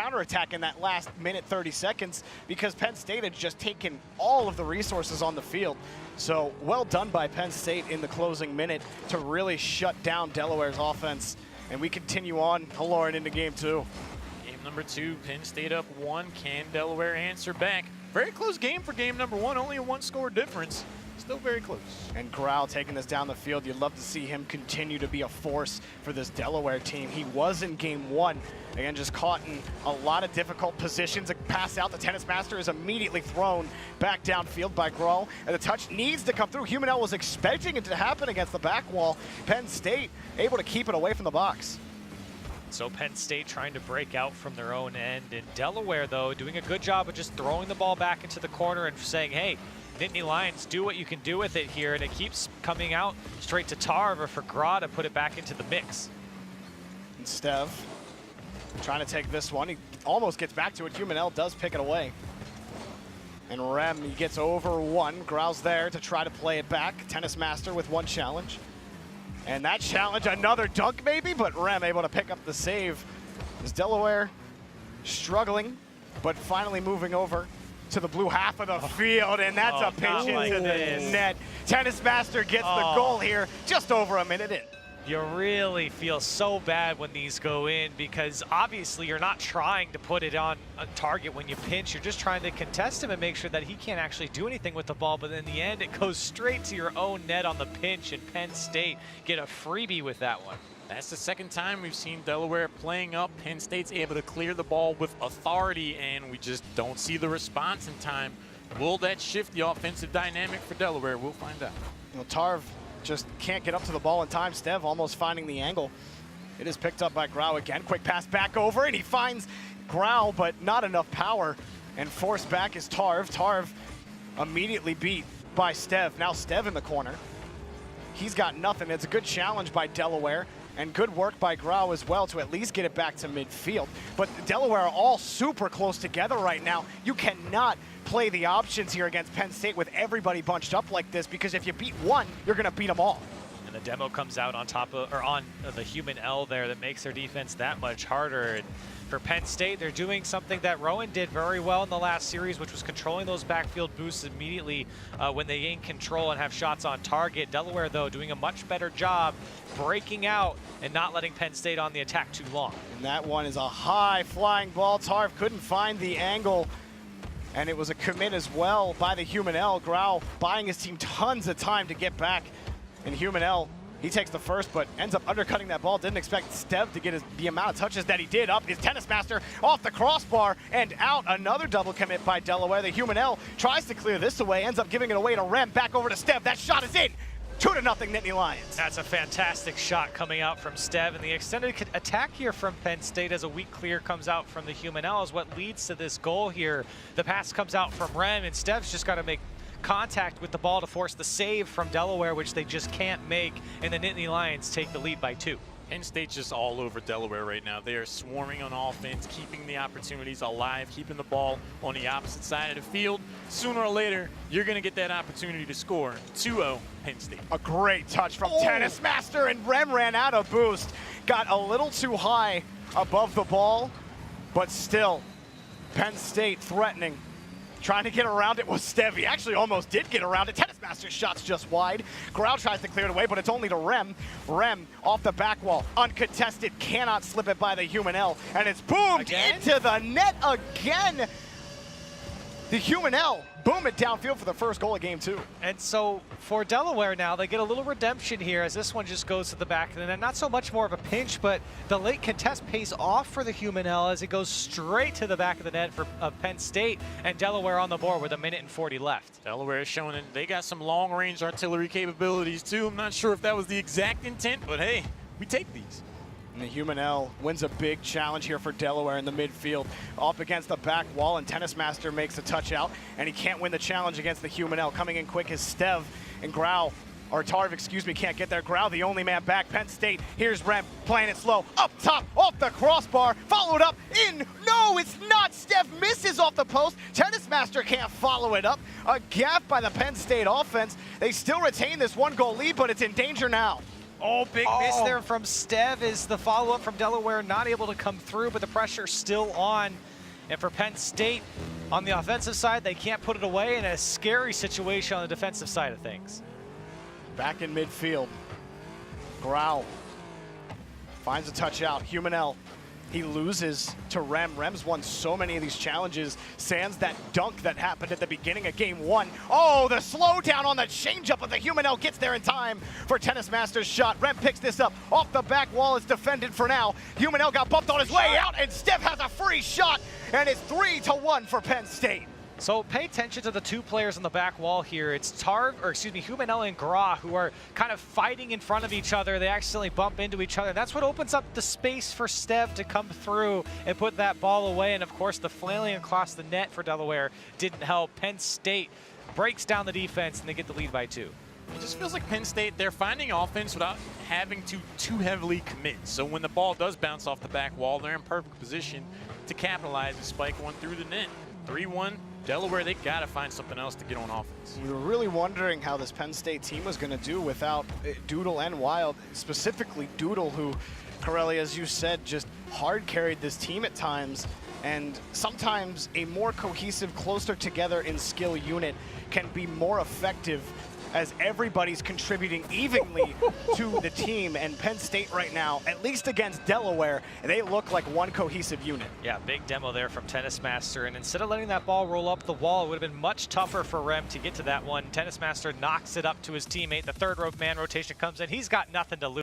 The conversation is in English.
counterattack in that last minute 30 seconds because Penn State had just taken all of the resources on the field. So well done by Penn State in the closing minute to really shut down Delaware's offense. And we continue on, Lauren, into game 2. Game number 2, Penn State up 1. Can Delaware answer back? Very close game for game number 1, only a 1-score difference. Still very close. And Grau taking this down the field. You'd love to see him continue to be a force for this Delaware team. He was in game 1. Again, just caught in a lot of difficult positions. A pass out, the Tennis Master is immediately thrown back downfield by Grau. And the touch needs to come through. Humanel was expecting it to happen against the back wall. Penn State able to keep it away from the box. So Penn State trying to break out from their own end. And Delaware, though, doing a good job of just throwing the ball back into the corner and saying, hey, Nittany Lions, do what you can do with it here, and it keeps coming out straight to Tarv for Gra to put it back into the mix. And Stev trying to take this one. He almost gets back to it. Humanel does pick it away. And Rem, he gets over 1. Grau's there to try to play it back. Tennis Master with 1 challenge. And that challenge, another dunk maybe, but Rem able to pick up the save. Is Delaware struggling, but finally moving over to the blue half of the field, and that's a pitch into the net. Tennis Master gets the goal here just over a minute in. You really feel so bad when these go in because obviously you're not trying to put it on a target when you pinch. You're just trying to contest him and make sure that he can't actually do anything with the ball, but in the end it goes straight to your own net on the pinch, and Penn State get a freebie with that one. That's the second time we've seen Delaware playing up. Penn State's able to clear the ball with authority, and we just don't see the response in time. Will that shift the offensive dynamic for Delaware? We'll find out. You know, Tarv just can't get up to the ball in time. Stev almost finding the angle. It is picked up by Grau again. Quick pass back over, and he finds Grau, but not enough power. And forced back is Tarv. Tarv immediately beat by Stev. Now Stev in the corner. He's got nothing. It's a good challenge by Delaware. And good work by Grau as well to at least get it back to midfield. But Delaware are all super close together right now. You cannot play the options here against Penn State with everybody bunched up like this, because if you beat one, you're going to beat them all. And the demo comes out on top of, or on the human L there that makes their defense that much harder. And for Penn State, they're doing something that Rowan did very well in the last series, which was controlling those backfield boosts immediately when they gain control and have shots on target. Delaware, though, doing a much better job breaking out and not letting Penn State on the attack too long. And that one is a high flying ball. Tarv couldn't find the angle, and it was a commit as well by the human L. Grau buying his team tons of time to get back. And human L, he takes the first, but ends up undercutting that ball. Didn't expect Stev to get the amount of touches that he did. Up is Tennis Master off the crossbar and out. Another double commit by Delaware. The human L tries to clear this away, ends up giving it away to Rem. Back over to Stev. That shot is in. 2-0 Nittany Lions. That's a fantastic shot coming out from Stev, and the extended attack here from Penn State as a weak clear comes out from the human L is what leads to this goal here. The pass comes out from Rem, and Stev's just got to make contact with the ball to force the save from Delaware, which they just can't make, and the Nittany Lions take the lead by 2. Penn State's just all over Delaware right now. They are swarming on offense, keeping the opportunities alive, keeping the ball on the opposite side of the field. Sooner or later, you're going to get that opportunity to score. 2-0 Penn State. A great touch from Tennis Master, and Rem ran out of boost. Got a little too high above the ball, but still, Penn State threatening. Trying to get around it was Stev. He actually almost did get around it. Tennis Master's shot's just wide. Grau tries to clear it away, but it's only to Rem. Rem off the back wall, uncontested, cannot slip it by the human L, and it's boomed into the net again. The human L boom it downfield for the first goal of game 2. And so for Delaware now, they get a little redemption here as this one just goes to the back of the net. Not so much more of a pinch, but the late contest pays off for the human L as it goes straight to the back of the net for Penn State, and Delaware on the board with 1:40 left. Delaware is showing that they got some long-range artillery capabilities too. I'm not sure if that was the exact intent, but hey, we take these. And the human L wins a big challenge here for Delaware in the midfield. Up against the back wall, and Tennis Master makes a touch out, and he can't win the challenge against the human L. Coming in quick is Stev, and Grau, or Tarv, excuse me, can't get there. Grau, the only man back. Penn State, here's Rem, playing it slow. Up top, off the crossbar, followed up, in. No, it's not. Stev misses off the post. Tennis Master can't follow it up. A gap by the Penn State offense. They still retain this 1-goal lead, but it's in danger now. Oh, big miss there from Stev is the follow-up from Delaware, not able to come through, but the pressure still on. And for Penn State, on the offensive side, they can't put it away, in a scary situation on the defensive side of things. Back in midfield, Grau finds a touch out. Humanel, he loses to Rem. Rem's won so many of these challenges, sans that dunk that happened at the beginning of game 1. Oh, the slowdown on the changeup, but the Humanel gets there in time for Tennis Master's shot. Rem picks this up off the back wall. It's defended for now. Humanel got bumped on his way out, and Steph has a free shot, and it's 3-1 for Penn State. So pay attention to the two players on the back wall here. It's Humanel and Gra, who are kind of fighting in front of each other. They accidentally bump into each other. That's what opens up the space for Stev to come through and put that ball away. And of course, the flailing across the net for Delaware didn't help. Penn State breaks down the defense, and they get the lead by 2. It just feels like Penn State, they're finding offense without having to too heavily commit. So when the ball does bounce off the back wall, they're in perfect position to capitalize and spike one through the net. 3-1. Delaware, they got to find something else to get on offense. We were really wondering how this Penn State team was going to do without Doodle and Wild, specifically Doodle, who, Corelli, as you said, just hard carried this team at times. And sometimes a more cohesive, closer together in skill unit can be more effective as everybody's contributing evenly to the team. And Penn State right now, at least against Delaware, they look like one cohesive unit. Yeah, big demo there from Tennis Master. And instead of letting that ball roll up the wall, it would have been much tougher for Rem to get to that one. Tennis Master knocks it up to his teammate. The third man rotation comes in. He's got nothing to lose.